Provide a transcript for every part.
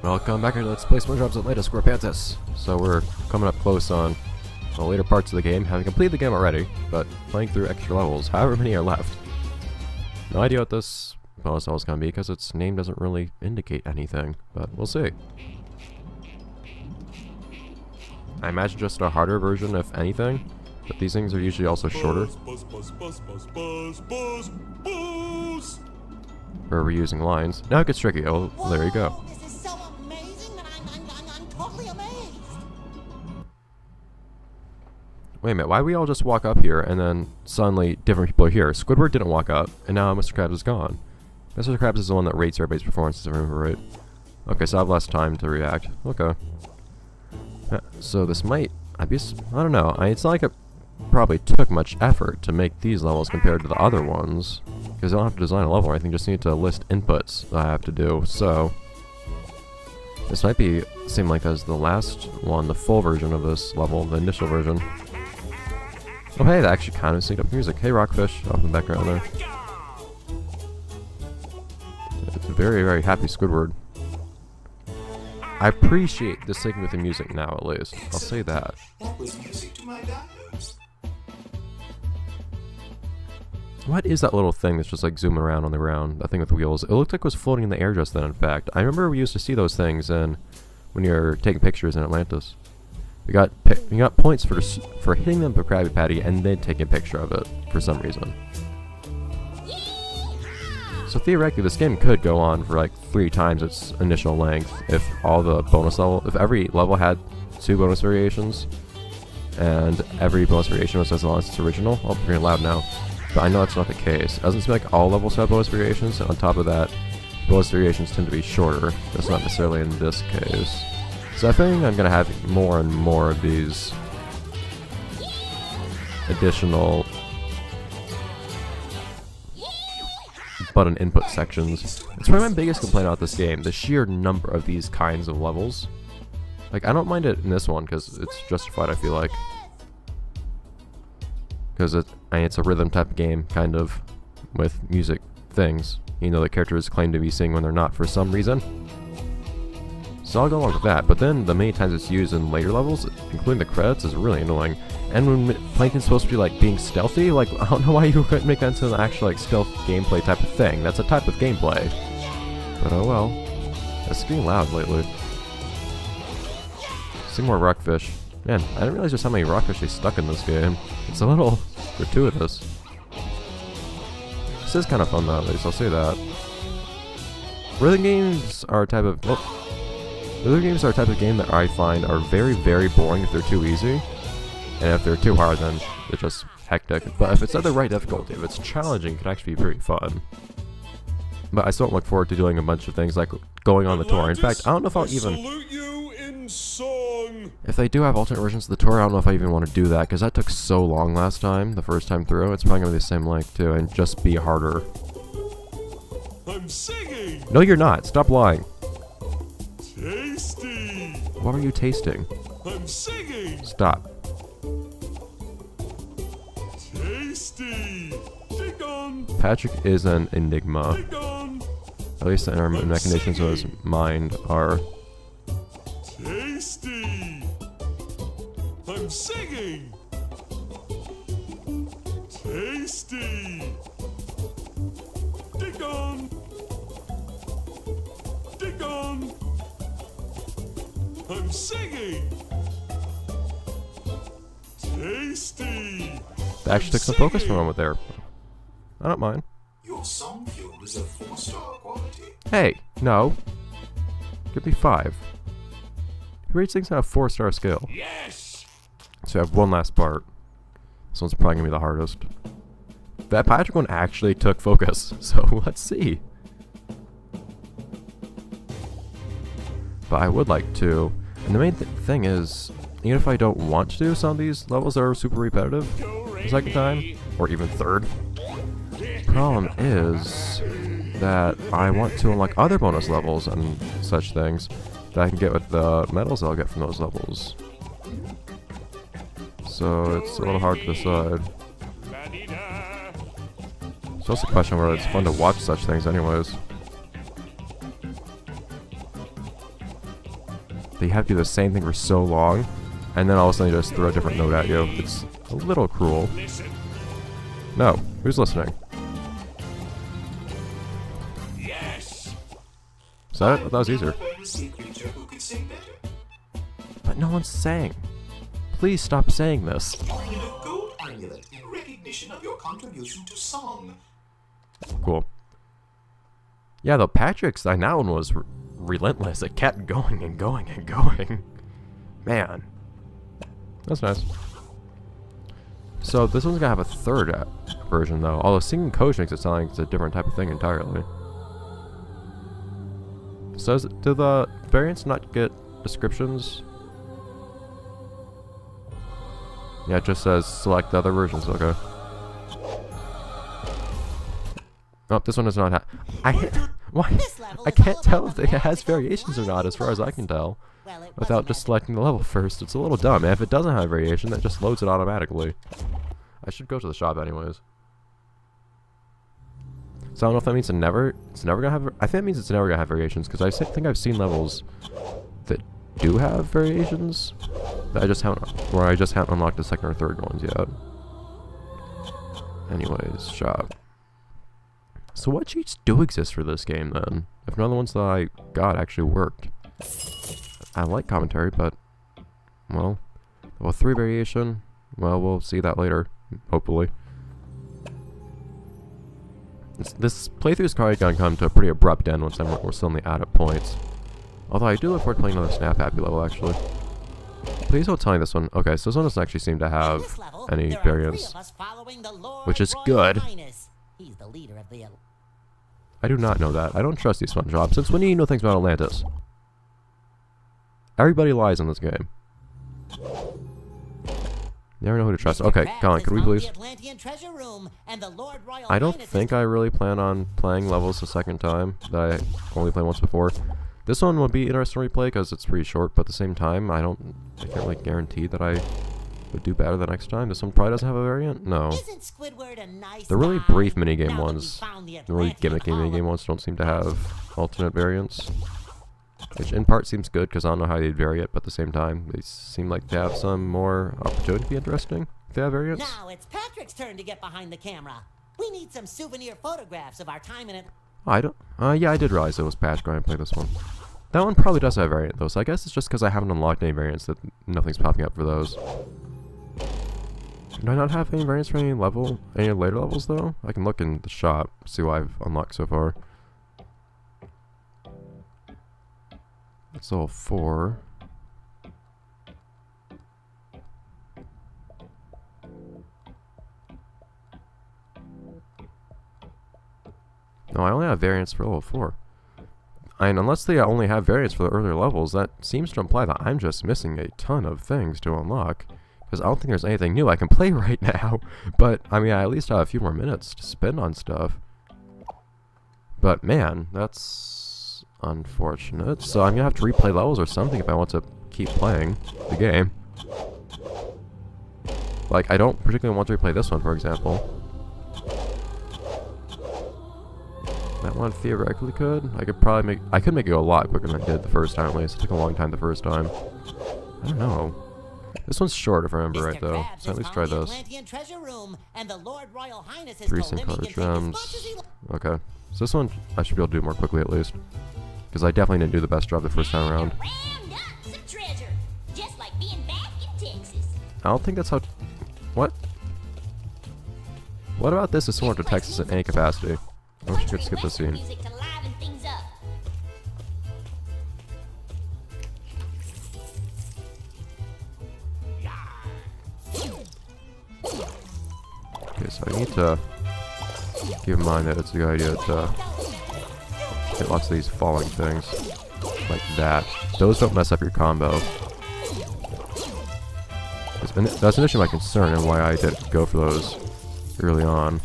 Welcome back to Let's Play Spongebob's Atlantis, Squarepantis. So we're coming up close on the later parts of the game, having completed the game already, but playing through extra levels, however many are left. No idea what this bonus level is going to be, because its name doesn't really indicate anything, but we'll see. I imagine just a harder version, if anything, but these things are usually also shorter. For reusing lines. Now it gets tricky. Oh, there you go. Wait a minute, why we all just walk up here and then suddenly different people are here? Squidward didn't walk up, and now Mr. Krabs is gone. Mr. Krabs is the one that rates everybody's performances, if I remember right. Okay, so I have less time to react. Okay. So this might... I don't know. It's not like it probably took much effort to make these levels compared to the other ones. Because I don't have to design a level or anything, just need to list inputs that I have to do, so... This might be same length as the last one, the full version of this level, the initial version. Oh hey, that actually kind of synced up music. Hey Rockfish, off in the background there. It's a very, very happy Squidward. I appreciate the syncing with the music now, at least. I'll say that. What is that little thing that's just like zooming around on the ground? That thing with the wheels? It looked like it was floating in the air just then, in fact. I remember we used to see those things when you're taking pictures in Atlantis. You got points for hitting them with a Krabby Patty and then taking a picture of it for some reason. So theoretically, this game could go on for like 3 times its initial length if every level had 2 bonus variations, and every bonus variation was as long as its original. Oh, we're getting loud now. But I know that's not the case. It doesn't seem like all levels have bonus variations, and on top of that, bonus variations tend to be shorter. That's not necessarily in this case. So I think I'm going to have more and more of these additional button input sections. It's probably my biggest complaint about this game, the sheer number of these kinds of levels. Like, I don't mind it in this one, because it's justified, I feel like. Because it's a rhythm type of game, kind of, with music things. You know, the characters claim to be singing when they're not for some reason. So I'll go along with that, but then the many times it's used in later levels, including the credits, is really annoying. And when Plankton's supposed to be like being stealthy, like, I don't know why you couldn't make that into an actual like stealth gameplay type of thing. That's a type of gameplay. But oh well. It's getting loud lately. See more rockfish. Man, I didn't realize just how many rockfish they stuck in this game. It's a little gratuitous. This is kind of fun though, at least, I'll say that. Rhythm games are a type of... Rhythm games are a type of game that I find are very, very boring if they're too easy. And if they're too hard, then they're just hectic. But if it's at the right difficulty, if it's challenging, it can actually be pretty fun. But I still don't look forward to doing a bunch of things like going on the tour. In fact, I don't know if I'll even... If they do have alternate versions of the tour, I don't know if I even want to do that, because that took so long last time, the first time through. It's probably going to be the same length too, and just be harder. I'm singing! No, you're not. Stop lying. Tasty! What are you tasting? I'm singing! Stop. Tasty! Ding dong! Patrick is an enigma. Ding dong! At least the inner machinations of his mind are. Tasty! I'm singing! Tasty! Ding dong! Ding dong! I'm singing! Tasty! That actually took some focus for a moment there. I don't mind. Your song fuel is of 4-star quality. Hey, no. Give me 5. Who rates things on a 4-star scale? Yes! So I have one last part. This one's probably gonna be the hardest. That Patrick one actually took focus, so let's see. But I would like to. And the main thing is, even if I don't want to do some of these levels that are super repetitive the second time, or even third, problem is that I want to unlock other bonus levels and such things that I can get with the medals I'll get from those levels. So it's a little hard to decide. It's also a question where it's fun to watch such things anyways. They have to do the same thing for so long, and then all of a sudden they just throw a different note at you. It's a little cruel. Listen. No, who's listening? Yes. Is that it? That was easier. Never see a creature who could sing better. But no one's saying. Please stop saying this. Join a gold amulet in recognition of your contribution to song. Cool. Yeah, though Patrick's that one was relentless. It kept going and going and going. Man. That's nice. So this one's gonna have a third version though. Although singing coach makes it sound like it's a different type of thing entirely. So do the variants not get descriptions? Yeah, it just says select the other versions. Okay. Oh, this one does not have. Why? I can't tell if it has variations or not, as far as I can tell, without just selecting the level first. It's a little dumb. And if it doesn't have variation, that just loads it automatically. I should go to the shop anyways. So I don't know if that means it's never gonna have. I think it means it's never gonna have variations, because I think I've seen levels that do have variations that I just haven't unlocked the second or third ones yet. Anyways, shop. So what cheats do exist for this game then? If none of the ones that I got actually worked. I like commentary, but well, 3 variation. Well, we'll see that later, hopefully. This playthrough is probably gonna come to a pretty abrupt end once we're still in the add-up points. Although I do look forward to playing another Snap Happy level, actually. Please don't tell me this one. Okay, so this one doesn't actually seem to have any variants, which is good. He's the leader of the... I do not know that. I don't trust these Spongebob. Since when do you know things about Atlantis? Everybody lies in this game. Never know who to trust. Okay, Colin, could we please? I don't think I really plan on playing levels the second time that I only played once before. This one would be interesting to replay because it's pretty short, but at the same time, I can't really guarantee that I would do better the next time. This one probably doesn't have a variant? No. The really brief minigame ones, the really gimmicky minigame ones don't seem to have alternate variants. Which in part seems good because I don't know how they'd vary it, but at the same time, they seem like they have some more opportunity to be interesting if they have variants. Now it's Patrick's turn to get behind the camera. We need some souvenir photographs of our time in it. I don't. Yeah, I did realize it was Patch going to play this one. That one probably does have a variant though, so I guess it's just because I haven't unlocked any variants that nothing's popping up for those. Do I not have any variants for any later levels though? I can look in the shop, see what I've unlocked so far. It's all 4. No, I only have variants for level 4. And unless they only have variants for the earlier levels, that seems to imply that I'm just missing a ton of things to unlock. Because I don't think there's anything new I can play right now. But, I mean, I at least have a few more minutes to spend on stuff. But, man, that's unfortunate. So I'm going to have to replay levels or something if I want to keep playing the game. Like, I don't particularly want to replay this one, for example. That one theoretically could. I could make it go a lot quicker than I did the first time at least. It took a long time the first time. I don't know. This one's short if I remember right though. So at least try this. 3 Syncolored gems. Okay. So this one I should be able to do more quickly at least. Because I definitely didn't do the best job the first time around. I don't think that's how... What? What about this is similar to Texas in any capacity? I wish I could skip this scene. Okay, so I need to keep in mind that it's a good idea to get lots of these falling things. Like that. Those don't mess up your combo. That's initially my concern and why I didn't go for those early on.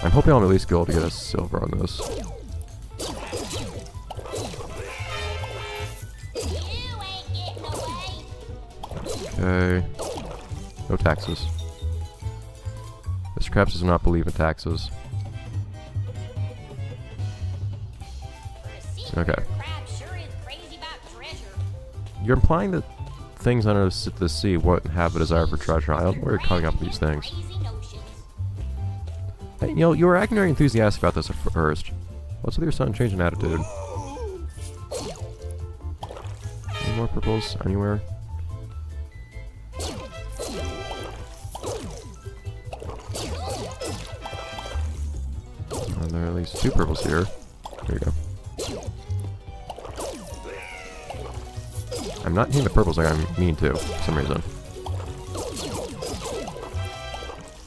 I'm hoping I'll at least be able to get a silver on this. Okay. No taxes. Mr. Krabs does not believe in taxes. Okay. You're implying that things under the sea wouldn't have a desire for treasure. I don't know where you're coming up with these things. Hey, you know, you were acting very enthusiastic about this at first. What's with your sudden change in attitude? Any more purples anywhere? There are at least 2 purples here. There you go. I'm not hitting the purples like I mean to, for some reason.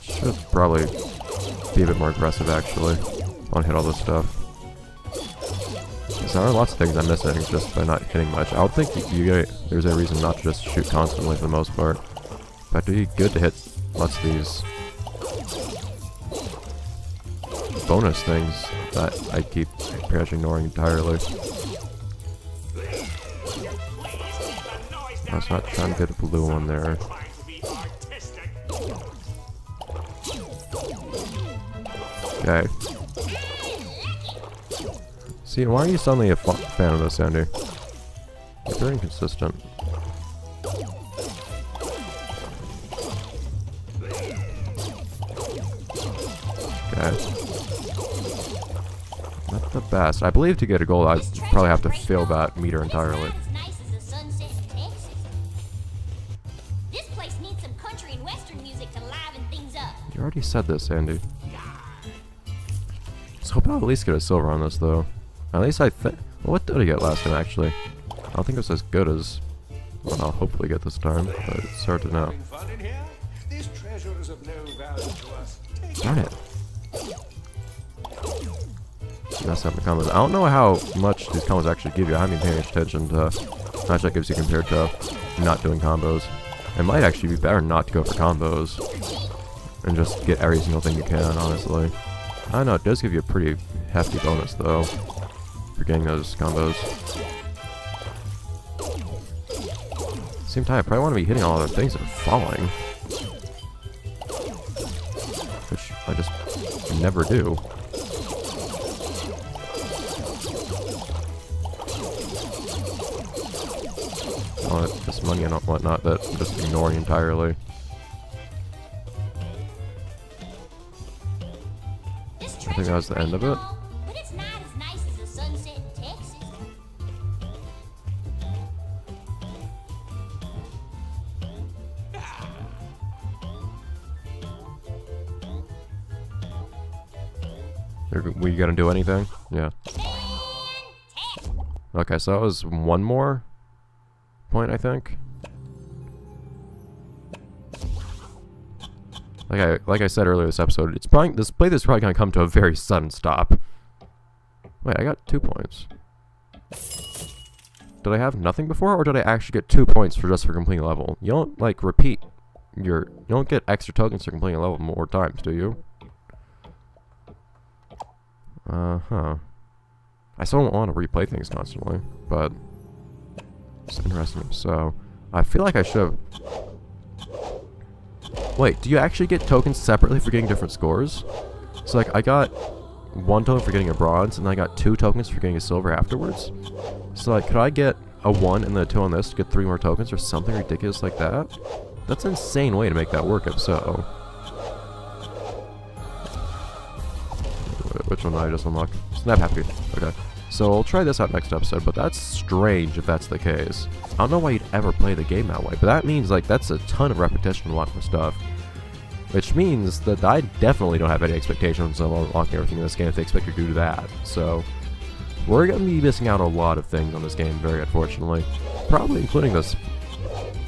Should probably be a bit more aggressive, actually. I want to hit all this stuff. There are lots of things I'm missing just by not hitting much. I would think there's a reason not to just shoot constantly for the most part. But it'd be good to hit lots of these bonus things that I keep pretty much ignoring entirely. I was not trying to get a blue one there. Okay. See, why are you suddenly a fan of this, Andy? You're very inconsistent. Okay. Not the best. I believe to get a gold, I'd probably have to fill that meter entirely. You already said this, Andy. Let's hope I'll at least get a silver on this, though. At least I think... Well, what did I get last time, actually? I don't think it was as good as what I'll hopefully get this time, but it's hard to know. Darn it. That's not the combos. I don't know how much these combos actually give you. I haven't been paying attention to how much that gives you compared to not doing combos. It might actually be better not to go for combos and just get every single thing you can, honestly. I don't know, it does give you a pretty hefty bonus, though, for getting those combos. At the same time, I probably want to be hitting all other things that are falling. Which I just never do. All this money and whatnot that I'm just ignoring entirely. I think that was the end of it. But it's not as nice as the sunset in Texas. Were you gonna do anything? Yeah. Okay, so that was one more point, I think. Like I said earlier this episode, this playthrough is probably gonna come to a very sudden stop. Wait, I got 2 points. Did I have nothing before, or did I actually get 2 points for completing a level? You don't like repeat you don't get extra tokens for completing a level more times, do you? Huh. I still don't want to replay things constantly, but it's interesting. So I feel like I should have. Wait, do you actually get tokens separately for getting different scores? So like, I got 1 token for getting a bronze, and then I got 2 tokens for getting a silver afterwards. So like, could I get a 1 and then a 2 on this to get 3 more tokens or something ridiculous like that? That's an insane way to make that work, if so. Which one did I just unlock? Snap Happy. Okay. So I'll try this out next episode, but that's strange if that's the case. I don't know why you'd ever play the game that way, but that means like that's a ton of repetition and a lot more stuff. Which means that I definitely don't have any expectations of unlocking everything in this game if they expect you to do that. So we're going to be missing out on a lot of things on this game, very unfortunately. Probably including this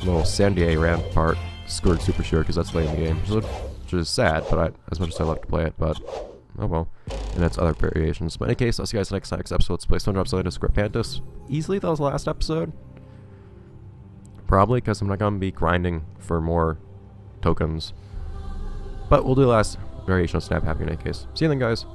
little San Diego Rampart scored super sure, because that's late in the game. Which is sad, but as much as I love to play it, but oh well. And that's other variations. But in any case, I'll see you guys next episode. Let's play Stone Drops into Squarepantis. Easily, that was the last episode. Probably, because I'm not going to be grinding for more tokens. But we'll do the last variation of Snap Happy in any case. See you then, guys.